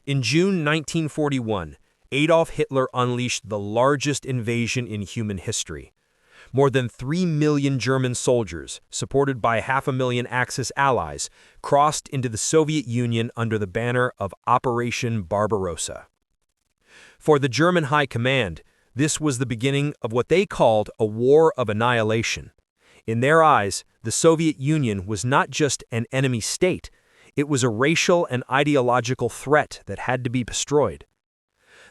In June 1941, Adolf Hitler unleashed the largest invasion in human history. More than 3 million German soldiers, supported by 500,000 Axis allies, crossed into the Soviet Union under the banner of Operation Barbarossa. For the German High Command, this was the beginning of what they called a war of annihilation. In their eyes, the Soviet Union was not just an enemy state, it was a racial and ideological threat that had to be destroyed.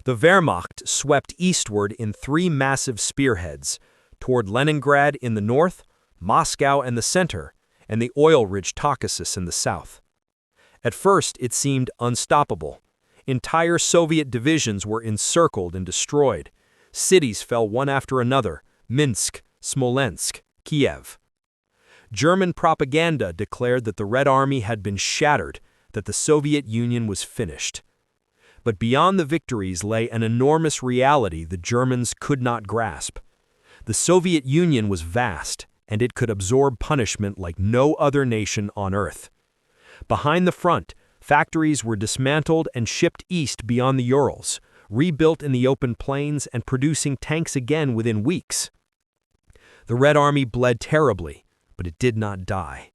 The Wehrmacht swept eastward in 3 massive spearheads, toward Leningrad in the north, Moscow in the center, and the oil-rich Caucasus in the south. At first, it seemed unstoppable. Entire Soviet divisions were encircled and destroyed. Cities fell one after another: Minsk, Smolensk, Kiev. German propaganda declared that the Red Army had been shattered, that the Soviet Union was finished. But beyond the victories lay an enormous reality the Germans could not grasp. The Soviet Union was vast, and it could absorb punishment like no other nation on Earth. Behind the front, factories were dismantled and shipped east beyond the Urals, rebuilt in the open plains and producing tanks again within weeks. The Red Army bled terribly, but it did not die.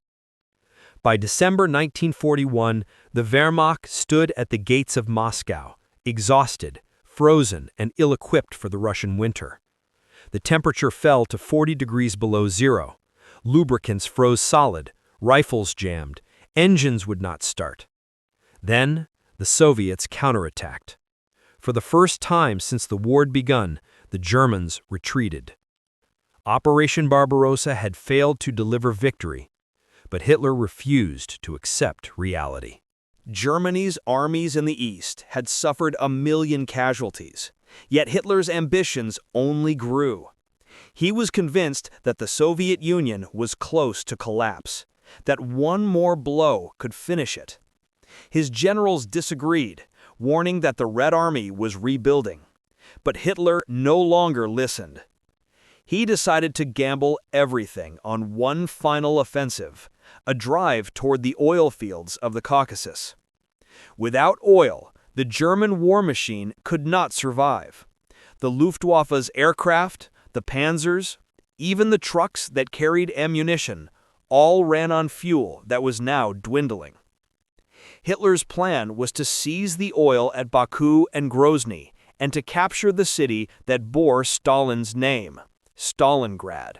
By December 1941, the Wehrmacht stood at the gates of Moscow, exhausted, frozen, and ill-equipped for the Russian winter. The temperature fell to 40 degrees below zero. Lubricants froze solid, rifles jammed, engines would not start. Then, the Soviets counterattacked. For the first time since the war had begun, the Germans retreated. Operation Barbarossa had failed to deliver victory, but Hitler refused to accept reality. Germany's armies in the east had suffered 1 million casualties, yet Hitler's ambitions only grew. He was convinced that the Soviet Union was close to collapse, that one more blow could finish it. His generals disagreed, warning that the Red Army was rebuilding. But Hitler no longer listened. He decided to gamble everything on one final offensive, a drive toward the oil fields of the Caucasus. Without oil, the German war machine could not survive. The Luftwaffe's aircraft, the panzers, even the trucks that carried ammunition, all ran on fuel that was now dwindling. Hitler's plan was to seize the oil at Baku and Grozny and to capture the city that bore Stalin's name, Stalingrad.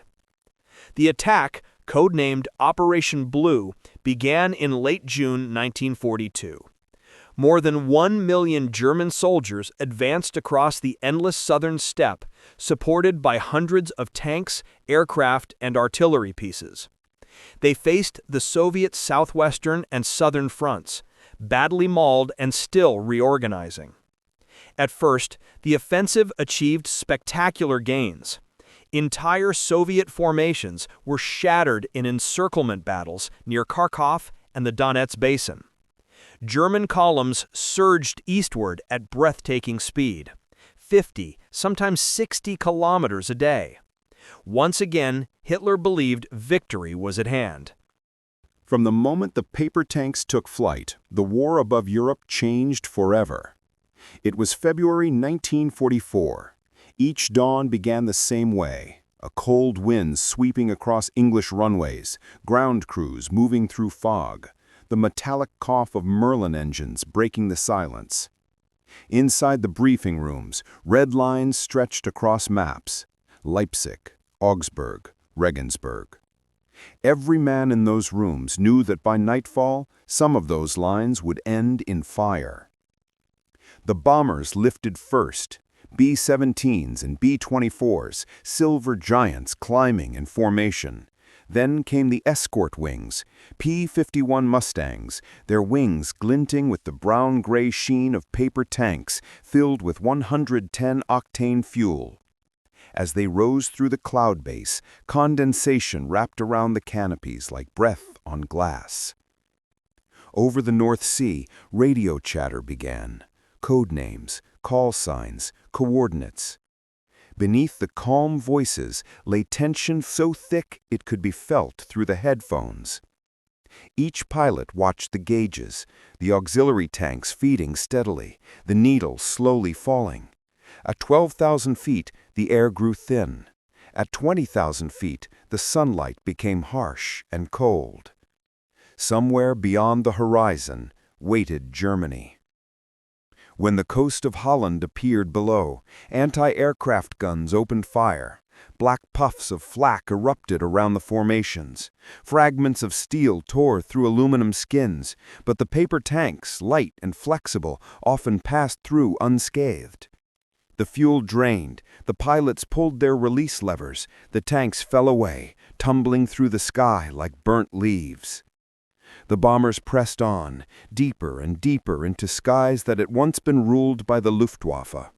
The attack, codenamed Operation Blue, began in late June 1942. More than 1 million German soldiers advanced across the endless southern steppe, supported by hundreds of tanks, aircraft, and artillery pieces. They faced the Soviet southwestern and southern fronts, badly mauled and still reorganizing. At first, the offensive achieved spectacular gains. Entire Soviet formations were shattered in encirclement battles near Kharkov and the Donetsk Basin. German columns surged eastward at breathtaking speed, 50, sometimes 60 kilometers a day. Once again, Hitler believed victory was at hand. From the moment the paper tanks took flight, the war above Europe changed forever. It was February 1944. Each dawn began the same way. A cold wind sweeping across English runways, ground crews moving through fog, the metallic cough of Merlin engines breaking the silence. Inside the briefing rooms, red lines stretched across maps: Leipzig, Augsburg, Regensburg. Every man in those rooms knew that by nightfall, some of those lines would end in fire. The bombers lifted first, B-17s and B-24s, silver giants climbing in formation. Then came the escort wings, P-51 Mustangs, their wings glinting with the brown-gray sheen of paper tanks filled with 110-octane fuel. As they rose through the cloud base, condensation wrapped around the canopies like breath on glass. Over the North Sea, radio chatter began. Code names, call signs, coordinates. Beneath the calm voices lay tension so thick it could be felt through the headphones. Each pilot watched the gauges, the auxiliary tanks feeding steadily, the needles slowly falling. At 12,000 feet, the air grew thin. At 20,000 feet, the sunlight became harsh and cold. Somewhere beyond the horizon waited Germany. When the coast of Holland appeared below, anti-aircraft guns opened fire. Black puffs of flak erupted around the formations. Fragments of steel tore through aluminum skins, but the paper tanks, light and flexible, often passed through unscathed. The fuel drained, the pilots pulled their release levers, the tanks fell away, tumbling through the sky like burnt leaves. The bombers pressed on, deeper and deeper into skies that had once been ruled by the Luftwaffe.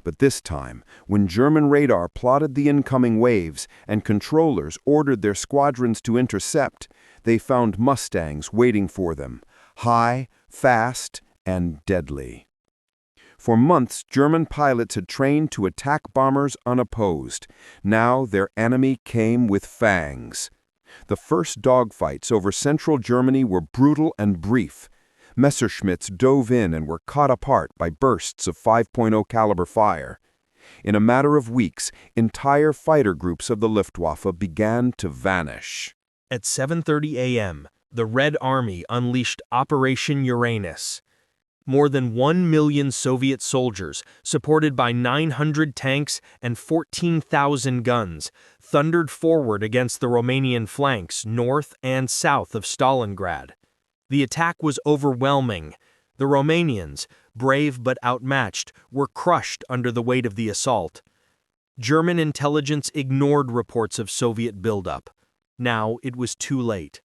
But this time, when German radar plotted the incoming waves and controllers ordered their squadrons to intercept, they found Mustangs waiting for them, high, fast, and deadly. For months, German pilots had trained to attack bombers unopposed. Now their enemy came with fangs. The first dogfights over central Germany were brutal and brief. Messerschmitts dove in and were cut apart by bursts of 5.0 caliber fire. In a matter of weeks, entire fighter groups of the Luftwaffe began to vanish. At 7:30 a.m., the Red Army unleashed Operation Uranus. More than 1 million Soviet soldiers, supported by 900 tanks and 14,000 guns, thundered forward against the Romanian flanks north and south of Stalingrad. The attack was overwhelming. The Romanians, brave but outmatched, were crushed under the weight of the assault. German intelligence ignored reports of Soviet buildup. Now it was too late.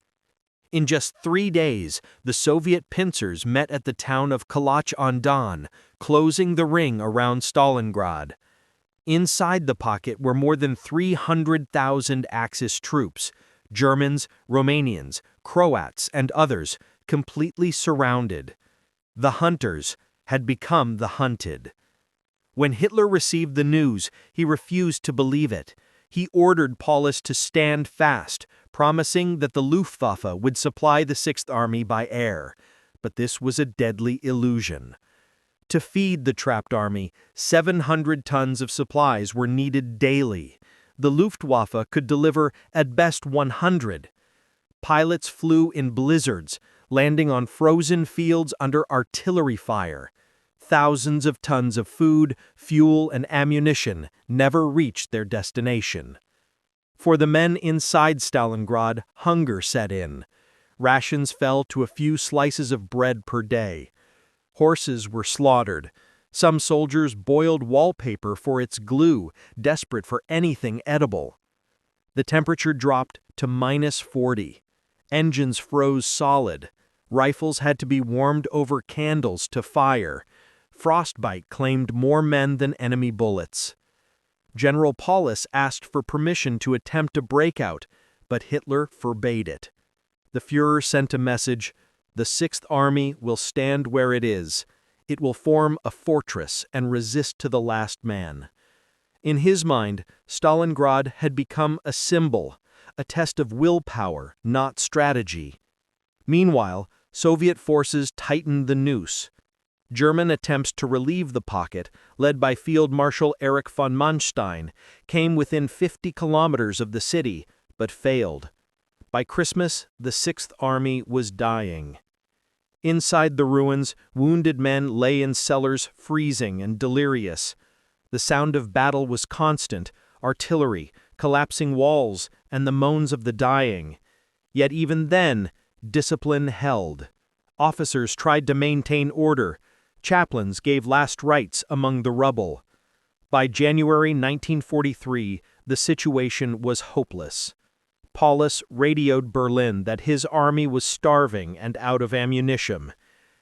In just 3 days, the Soviet pincers met at the town of Kalach-on-Don, closing the ring around Stalingrad. Inside the pocket were more than 300,000 Axis troops, Germans, Romanians, Croats, and others, completely surrounded. The hunters had become the hunted. When Hitler received the news, he refused to believe it. He ordered Paulus to stand fast, promising that the Luftwaffe would supply the Sixth Army by air. But this was a deadly illusion. To feed the trapped army, 700 tons of supplies were needed daily. The Luftwaffe could deliver at best 100. Pilots flew in blizzards, landing on frozen fields under artillery fire. Thousands of tons of food, fuel, and ammunition never reached their destination. For the men inside Stalingrad, hunger set in. Rations fell to a few slices of bread per day. Horses were slaughtered. Some soldiers boiled wallpaper for its glue, desperate for anything edible. The temperature dropped to -40. Engines froze solid. Rifles had to be warmed over candles to fire. Frostbite claimed more men than enemy bullets. General Paulus asked for permission to attempt a breakout, but Hitler forbade it. The Führer sent a message: "The Sixth Army will stand where it is. It will form a fortress and resist to the last man." In his mind, Stalingrad had become a symbol, a test of willpower, not strategy. Meanwhile, Soviet forces tightened the noose. German attempts to relieve the pocket, led by Field Marshal Erich von Manstein, came within 50 kilometers of the city, but failed. By Christmas, the Sixth Army was dying. Inside the ruins, wounded men lay in cellars, freezing and delirious. The sound of battle was constant: artillery, collapsing walls, and the moans of the dying. Yet even then, discipline held. Officers tried to maintain order. Chaplains gave last rites among the rubble. By January 1943, the situation was hopeless. Paulus radioed Berlin that his army was starving and out of ammunition.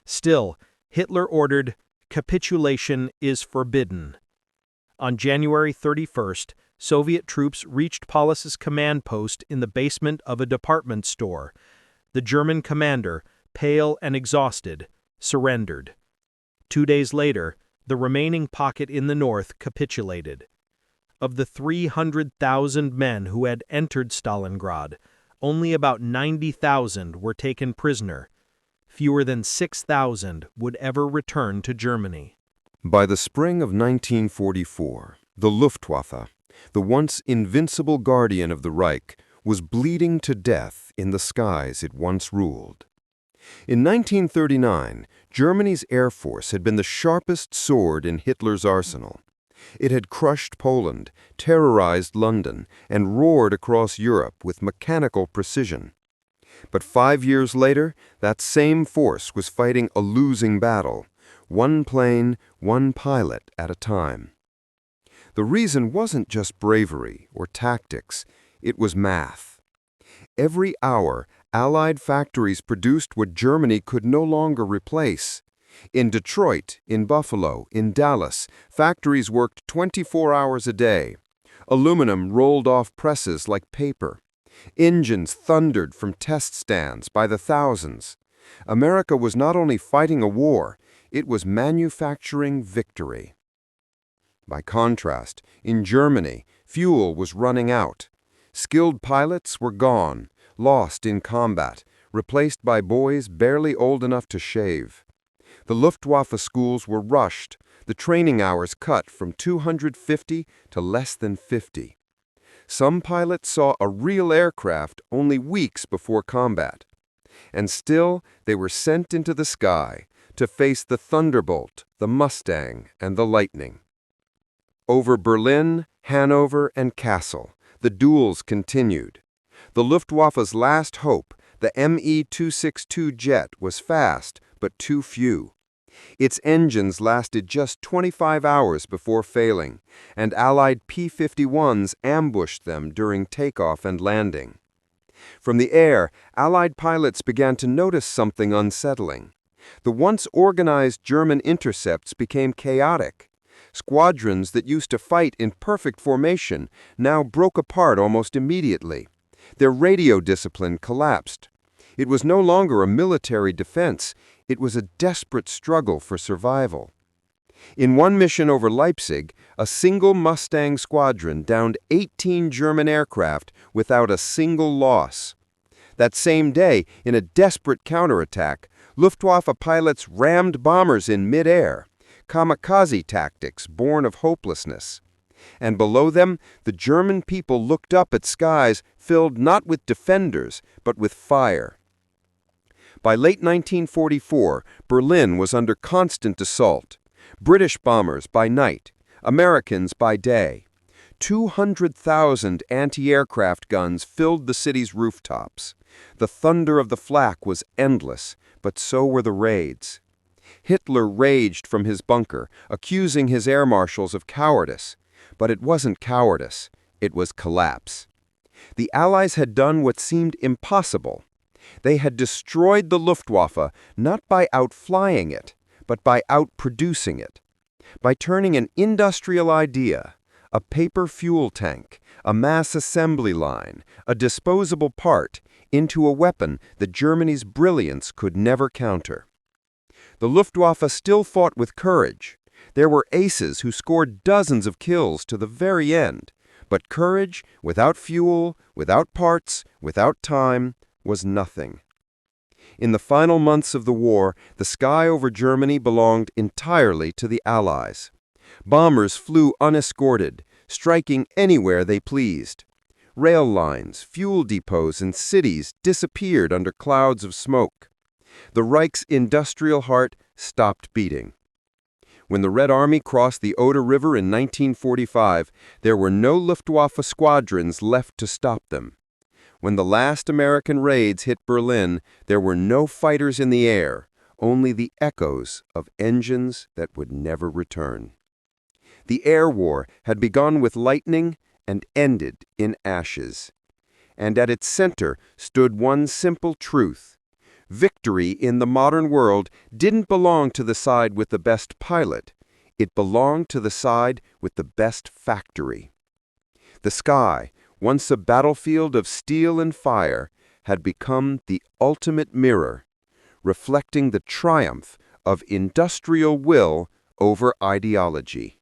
Still, Hitler ordered, "Capitulation is forbidden." On January 31st, Soviet troops reached Paulus's command post in the basement of a department store. The German commander, pale and exhausted, surrendered. 2 days later, the remaining pocket in the north capitulated. Of the 300,000 men who had entered Stalingrad, only about 90,000 were taken prisoner. Fewer than 6,000 would ever return to Germany. By the spring of 1944, the Luftwaffe, the once invincible guardian of the Reich, was bleeding to death in the skies it once ruled. In 1939, Germany's Air Force had been the sharpest sword in Hitler's arsenal. It had crushed Poland, terrorized London, and roared across Europe with mechanical precision. But 5 years later, that same force was fighting a losing battle, one plane, one pilot at a time. The reason wasn't just bravery or tactics, it was math. Every hour, Allied factories produced what Germany could no longer replace. In Detroit, in Buffalo, in Dallas, factories worked 24 hours a day. Aluminum rolled off presses like paper. Engines thundered from test stands by the thousands. America was not only fighting a war, it was manufacturing victory. By contrast, in Germany, fuel was running out. Skilled pilots were gone, lost in combat, replaced by boys barely old enough to shave. The Luftwaffe schools were rushed, the training hours cut from 250 to less than 50. Some pilots saw a real aircraft only weeks before combat. And still, they were sent into the sky to face the Thunderbolt, the Mustang, and the Lightning. Over Berlin, Hanover, and Kassel, the duels continued. The Luftwaffe's last hope, the Me-262 jet, was fast, but too few. Its engines lasted just 25 hours before failing, and Allied P-51s ambushed them during takeoff and landing. From the air, Allied pilots began to notice something unsettling. The once organized German intercepts became chaotic. Squadrons that used to fight in perfect formation now broke apart almost immediately. Their radio discipline collapsed. It was no longer a military defense, it was a desperate struggle for survival. In one mission over Leipzig, a single Mustang squadron downed 18 German aircraft without a single loss. That same day, in a desperate counterattack, Luftwaffe pilots rammed bombers in midair, kamikaze tactics born of hopelessness. And below them, the German people looked up at skies filled not with defenders, but with fire. By late 1944, Berlin was under constant assault. British bombers by night, Americans by day. 200,000 anti-aircraft guns filled the city's rooftops. The thunder of the flak was endless, but so were the raids. Hitler raged from his bunker, accusing his air marshals of cowardice. But it wasn't cowardice, it was collapse. The Allies had done what seemed impossible. They had destroyed the Luftwaffe not by outflying it, but by outproducing it. By turning an industrial idea, a paper fuel tank, a mass assembly line, a disposable part, into a weapon that Germany's brilliance could never counter. The Luftwaffe still fought with courage. There were aces who scored dozens of kills to the very end, but courage, without fuel, without parts, without time, was nothing. In the final months of the war, the sky over Germany belonged entirely to the Allies. Bombers flew unescorted, striking anywhere they pleased. Rail lines, fuel depots, and cities disappeared under clouds of smoke. The Reich's industrial heart stopped beating. When the Red Army crossed the Oder River in 1945, there were no Luftwaffe squadrons left to stop them. When the last American raids hit Berlin, there were no fighters in the air, only the echoes of engines that would never return. The air war had begun with lightning and ended in ashes. And at its center stood one simple truth. Victory in the modern world didn't belong to the side with the best pilot. It belonged to the side with the best factory. The sky, once a battlefield of steel and fire, had become the ultimate mirror, reflecting the triumph of industrial will over ideology.